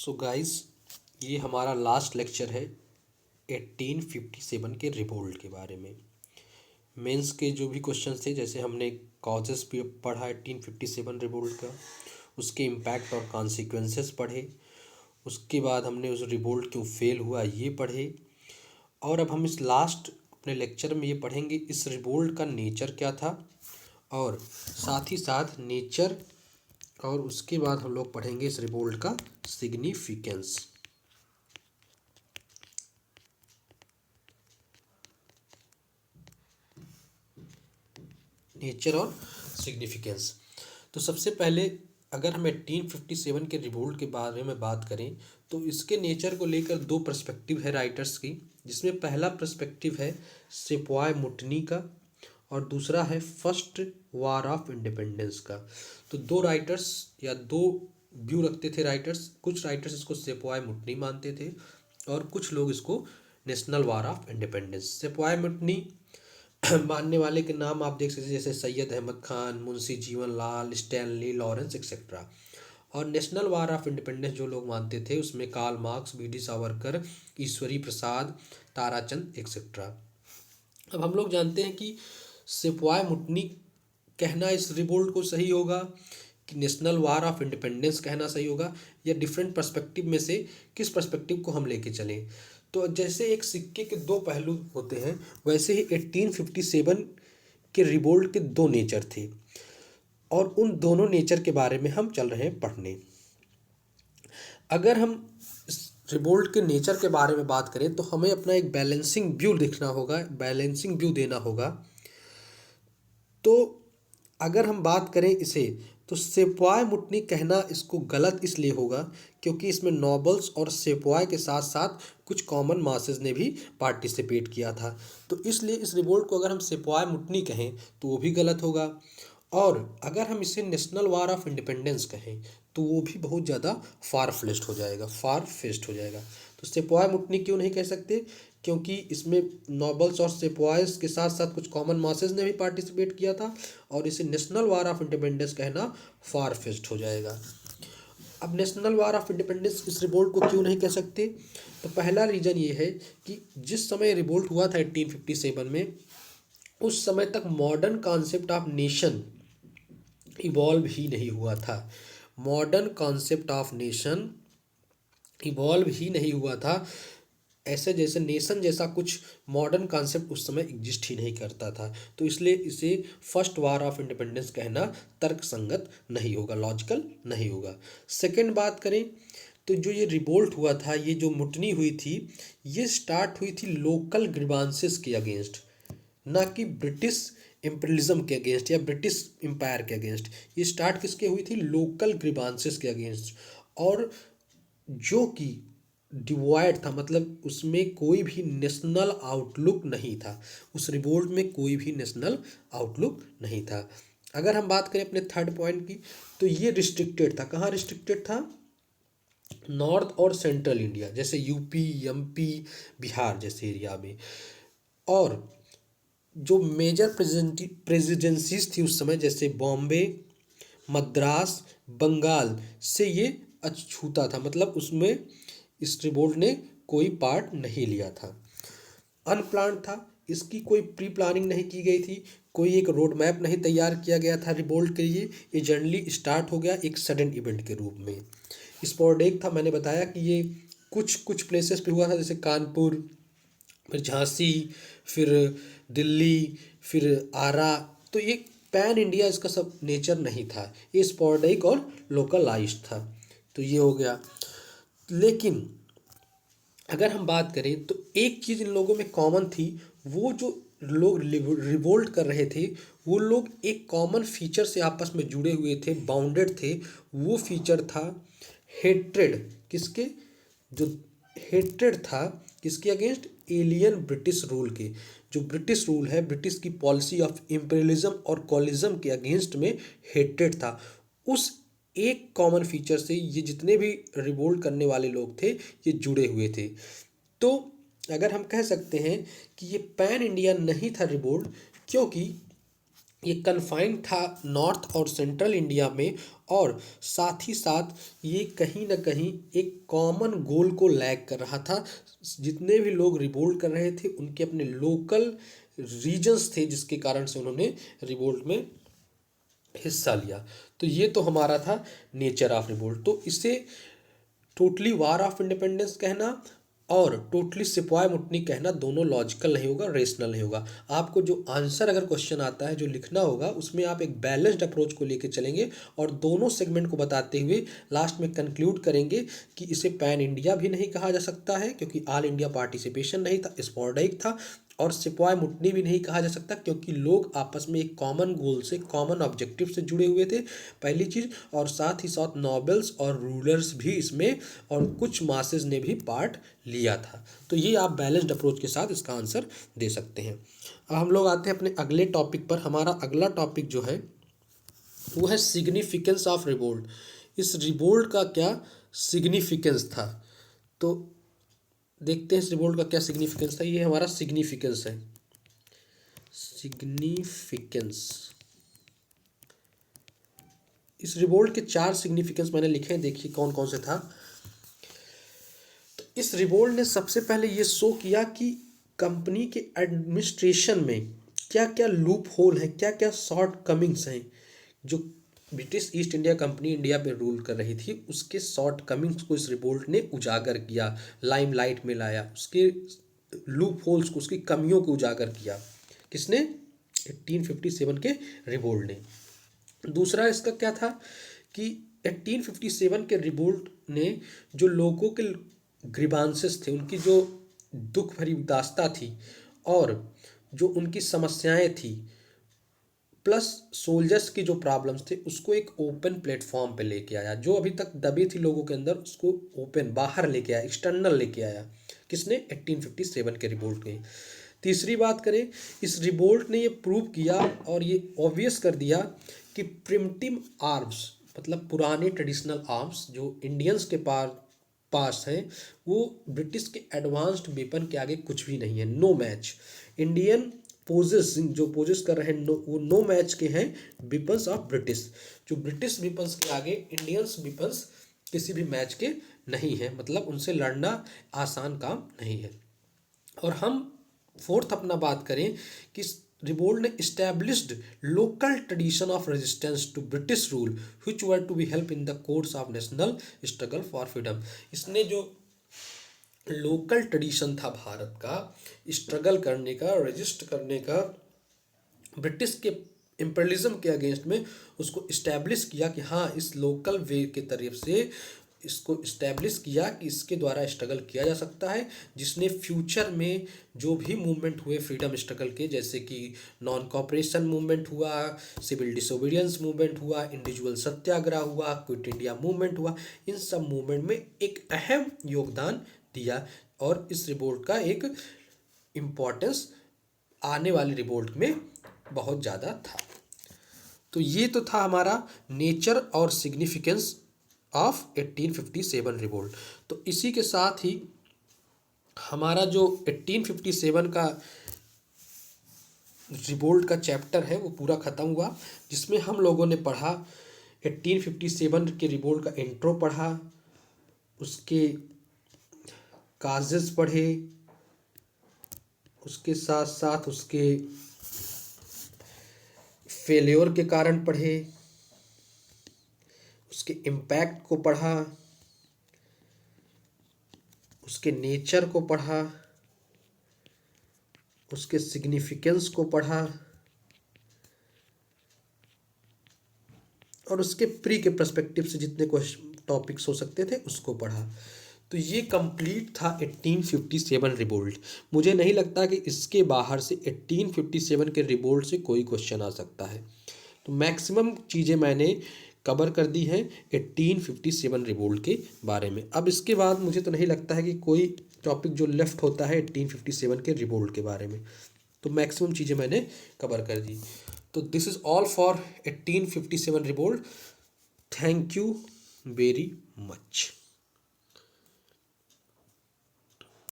So guys, ये हमारा last lecture है 1857 के रिवोल्ट के बारे में। मेंस के जो भी क्वेश्चन थे, जैसे हमने कॉजेस भी पढ़ा 1857 रिवोल्ट का, उसके इम्पैक्ट और कॉन्सिक्वेंसेस पढ़े। उसके बाद हमने उस रिवोल्ट क्यों फेल हुआ ये पढ़े। और अब हम इस लास्ट अपने लेक्चर में ये पढ़ेंगे इस रिवोल्ट का नेचर क्या था, और साथ ही साथ नेचर, और उसके बाद हम लोग पढ़ेंगे इस रिवोल्ट का सिग्निफिकेंस। नेचर और सिग्निफिकेंस। तो सबसे पहले अगर हम 1857 के रिवोल्ट के बारे में बात करें तो इसके नेचर को लेकर दो पर्सपेक्टिव है राइटर्स की, जिसमें पहला पर्सपेक्टिव है सेपोय मुटनी का और दूसरा है फर्स्ट वार ऑफ इंडिपेंडेंस का। तो दो राइटर्स या दो व्यू रखते थे राइटर्स। कुछ राइटर्स इसको सेपोय मुटनी मानते थे और कुछ लोग इसको नेशनल वार ऑफ इंडिपेंडेंस। सेपोय मुटनी मानने वाले के नाम आप देख सकते हैं, जैसे Syed Ahmad Khan, Munshi Jeevan Lal, Stanley Lawrence etcetera. और नेशनल वार ऑफ इंडिपेंडेंस जो लोग मानते थे उसमें Karl Marx, B D Savarkar, Ishwari Prasad, Tarachand etcetera. अब हम लोग जानते हैं कि सेपोय मुटनी कहना इस रिवोल्ट को सही होगा कि नेशनल वार ऑफ इंडिपेंडेंस कहना सही होगा, या डिफरेंट पर्सपेक्टिव में से किस पर्सपेक्टिव को हम लेके चलें। तो जैसे एक सिक्के के दो पहलू होते हैं, वैसे ही 1857 के रिवोल्ट के दो नेचर थे और उन दोनों नेचर के बारे में हम चल रहे हैं पढ़ने। अगर हम इस रिवोल्ट के नेचर के बारे में बात करें तो हमें अपना एक बैलेंसिंग व्यू देखना होगा, बैलेंसिंग व्यू देना होगा। तो अगर हम बात करें इसे, तो सेपोय मुटनी कहना इसको गलत इसलिए होगा क्योंकि इसमें नॉबल्स और सेपोय के साथ साथ कुछ कॉमन मासेस ने भी पार्टिसिपेट किया था। तो इसलिए इस रिवोल्ट को अगर हम सेपोय मुटनी कहें तो वो भी गलत होगा, और अगर हम इसे नेशनल वार ऑफ इंडिपेंडेंस कहें तो वो भी बहुत ज़्यादा फार फ्लेस्ट हो जाएगा, फार फेस्ट हो जाएगा। तो सेपोय मुटनी क्यों नहीं कह सकते? क्योंकि इसमें नॉबल्स और सेपोयस के साथ साथ कुछ कॉमन मासेस ने भी पार्टिसिपेट किया था, और इसे नेशनल वार ऑफ इंडिपेंडेंस कहना फार फेस्ट हो जाएगा। अब नेशनल वार ऑफ इंडिपेंडेंस इस रिवोल्ट को क्यों नहीं कह सकते? तो पहला रीज़न ये है कि जिस समय रिवोल्ट हुआ था 1857 में, उस समय तक modern concept of nation evolve ही नहीं हुआ था। Modern concept of nation evolve ही नहीं हुआ था। ऐसे जैसे नेशन जैसा कुछ मॉडर्न कॉन्सेप्ट उस समय एग्जिस्ट ही नहीं करता था। तो इसलिए इसे फर्स्ट वार ऑफ इंडिपेंडेंस कहना तर्कसंगत नहीं होगा, लॉजिकल नहीं होगा। सेकंड बात करें तो जो ये रिवोल्ट हुआ था, ये जो मुटनी हुई थी, ये स्टार्ट हुई थी लोकल ग्रीवांसेस के अगेंस्ट, ना कि ब्रिटिश इम्पीरियलिज्म के अगेंस्ट या ब्रिटिश एम्पायर के अगेंस्ट। ये स्टार्ट किसके हुई थी? लोकल ग्रीवांसेस के अगेंस्ट, और जो कि डिवाइड था, मतलब उसमें कोई भी नेशनल आउटलुक नहीं था। उस रिवोल्ट में कोई भी नेशनल आउटलुक नहीं था। अगर हम बात करें अपने थर्ड पॉइंट की, तो ये रिस्ट्रिक्टेड था। कहाँ रिस्ट्रिक्टेड था? नॉर्थ और सेंट्रल इंडिया, जैसे यूपी, एमपी, बिहार जैसे एरिया में। और जो मेजर प्रेसिडेंसीज थी उस समय, जैसे बॉम्बे, मद्रास, बंगाल से ये अछूता था, मतलब उसमें इस रिवोल्ट ने कोई पार्ट नहीं लिया था। अनप्लान्ड था, इसकी कोई प्री प्लानिंग नहीं की गई थी, कोई एक रोड मैप नहीं तैयार किया गया था रिवोल्ट के लिए। ये जनरली स्टार्ट हो गया एक सडन इवेंट के रूप में। स्पॉर्डेक था, मैंने बताया कि ये कुछ कुछ प्लेसेस पे हुआ था, जैसे कानपुर, फिर झांसी, फिर दिल्ली, फिर आरा। तो ये पैन इंडिया इसका सब नेचर नहीं था, ये स्पॉर्डेक और लोकलाइज्ड था। तो ये हो गया। लेकिन अगर हम बात करें तो एक चीज़ इन लोगों में कॉमन थी, वो जो लोग रिवोल्ट कर रहे थे वो लोग एक कॉमन फीचर से आपस में जुड़े हुए थे, बाउंडेड थे। वो फीचर था हेट्रेड। किसके? जो हेट्रेड था किसके अगेंस्ट? एलियन ब्रिटिश रूल के। जो ब्रिटिश रूल है, ब्रिटिश की पॉलिसी ऑफ इम्पीरियलिज्म और कॉलिज्म के अगेंस्ट में हेट्रेड था। उस एक कॉमन फीचर से ये जितने भी रिवोल्ट करने वाले लोग थे ये जुड़े हुए थे। तो अगर हम कह सकते हैं कि ये पैन इंडिया नहीं था रिवोल्ट, क्योंकि ये कन्फाइंड था नॉर्थ और सेंट्रल इंडिया में, और साथ ही साथ ये कहीं ना कहीं एक कॉमन गोल को लैग कर रहा था। जितने भी लोग रिवोल्ट कर रहे थे उनके अपने लोकल रीजन्स थे, जिसके कारण से उन्होंने रिवोल्ट में हिस्सा लिया। तो ये तो हमारा था नेचर ऑफ रिवोल्ट। तो इसे टोटली वार ऑफ इंडिपेंडेंस कहना और टोटली सिपाही मुटनी कहना दोनों लॉजिकल नहीं होगा, रेशनल नहीं होगा। आपको जो आंसर अगर क्वेश्चन आता है जो लिखना होगा, उसमें आप एक बैलेंस्ड अप्रोच को लेके चलेंगे और दोनों सेगमेंट को बताते हुए लास्ट में कंक्लूड करेंगे कि इसे पैन इंडिया भी नहीं कहा जा सकता है क्योंकि ऑल इंडिया पार्टिसिपेशन नहीं था, स्पॉराडिक था, और सिपाही मुटनी भी नहीं कहा जा सकता क्योंकि लोग आपस में एक कॉमन गोल से, कॉमन ऑब्जेक्टिव से जुड़े हुए थे, पहली चीज़। और साथ ही साथ नॉबल्स और रूलर्स भी इसमें और कुछ मासेस ने भी पार्ट लिया था। तो ये आप बैलेंस्ड अप्रोच के साथ इसका आंसर दे सकते हैं। अब हम लोग आते हैं अपने अगले टॉपिक पर। हमारा अगला टॉपिक जो है वो है सिग्निफिकेंस ऑफ रिवोल्ट। इस रिवोल्ट का क्या सिग्निफिकेंस था, तो देखते हैं इस रिवोल्ट का क्या सिग्निफिकेंस था। ये हमारा सिग्निफिकेंस है, सिग्निफिकेंस। इस रिवोल्ट के 4 सिग्निफिकेंस मैंने लिखे हैं, देखिए कौन कौन से था। तो इस रिवोल्ट ने सबसे पहले ये शो किया कि कंपनी के एडमिनिस्ट्रेशन में क्या क्या लूप होल है, क्या क्या शॉर्ट कमिंग्स हैं। जो British east India company India पे रूल कर रही थी, उसके शॉर्ट कमिंग्स को इस रिवोल्ट ने उजागर किया, लाइमलाइट में लाया, उसके लूप होल्स को, उसकी कमियों को उजागर किया। किसने? 1857 के रिवोल्ट ने। दूसरा इसका क्या था कि 1857 के रिवोल्ट ने जो लोगों के ग्रीवांसेस थे, उनकी जो दुख भरी दास्ता थी और जो उनकी समस्याएं थी, प्लस सोल्जर्स की जो प्रॉब्लम्स थे, उसको एक ओपन प्लेटफॉर्म पे लेके आया। जो अभी तक दबी थी लोगों के अंदर, उसको ओपन बाहर लेके आया, एक्सटर्नल लेके आया। किसने? 1857 के रिवोल्ट ने। तीसरी बात करें, इस रिवोल्ट ने ये प्रूव किया और ये ऑब्वियस कर दिया कि प्रिमिटिव आर्म्स, मतलब पुराने ट्रेडिशनल आर्म्स जो इंडियंस के पास हैं, वो ब्रिटिश के एडवांस्ड वेपन के आगे कुछ भी नहीं है, नो मैच। इंडियन पोजेस जो पोजेस कर रहे हैं, वो नो मैच के हैं वेपन्स ऑफ ब्रिटिश। जो ब्रिटिश वेपन्स के आगे इंडियंस वेपन्स किसी भी मैच के नहीं है, मतलब उनसे लड़ना आसान काम नहीं है। और हम फोर्थ अपना बात करें कि रिवोल्ट ने established local tradition of resistance to British rule which were to be help in the course of national struggle for freedom. इसने जो लोकल ट्रेडिशन था भारत का स्ट्रगल करने का, रेजिस्ट करने का ब्रिटिश के इम्पीरियलिज्म के अगेंस्ट में, उसको इस्टेब्लिश किया कि हाँ, इस लोकल वे के तरफ से इसको इस्टेब्लिश किया कि इसके द्वारा स्ट्रगल किया जा सकता है, जिसने फ्यूचर में जो भी मूवमेंट हुए फ्रीडम स्ट्रगल के, जैसे कि नॉन कॉपरेशन मूवमेंट हुआ, सिविल डिसोबीडियंस मूवमेंट हुआ, इंडिविजुअल सत्याग्रह हुआ, क्विट इंडिया मूवमेंट हुआ, इन सब मूवमेंट में एक अहम योगदान दिया। और इस रिवोल्ट का एक इम्पोर्टेंस आने वाली रिवोल्ट में बहुत ज़्यादा था। तो ये तो था हमारा नेचर और सिग्निफिकेंस ऑफ 1857 रिवोल्ट। तो इसी के साथ ही हमारा जो 1857 का रिवोल्ट का चैप्टर है वो पूरा ख़त्म हुआ, जिसमें हम लोगों ने पढ़ा 1857 के रिवोल्ट का इंट्रो पढ़ा, उसके काजेस पढ़े, उसके साथ साथ उसके फेल्योर के कारण पढ़े, उसके इम्पैक्ट को पढ़ा, उसके नेचर को पढ़ा, उसके सिग्निफिकेंस को पढ़ा और उसके प्री के पर्सपेक्टिव से जितने टॉपिक्स हो सकते थे उसको पढ़ा। तो ये कंप्लीट था 1857 रिवोल्ट। मुझे नहीं लगता कि इसके बाहर से 1857 के रिवोल्ट से कोई क्वेश्चन आ सकता है। तो मैक्सिमम चीज़ें मैंने कवर कर दी हैं 1857 रिवोल्ट के बारे में। अब इसके बाद मुझे तो नहीं लगता है कि कोई टॉपिक जो लेफ्ट होता है 1857 के रिवोल्ट के बारे में। तो मैक्सिमम चीज़ें मैंने कवर कर दी। तो this is all for 1857 revolt. Thank you very much.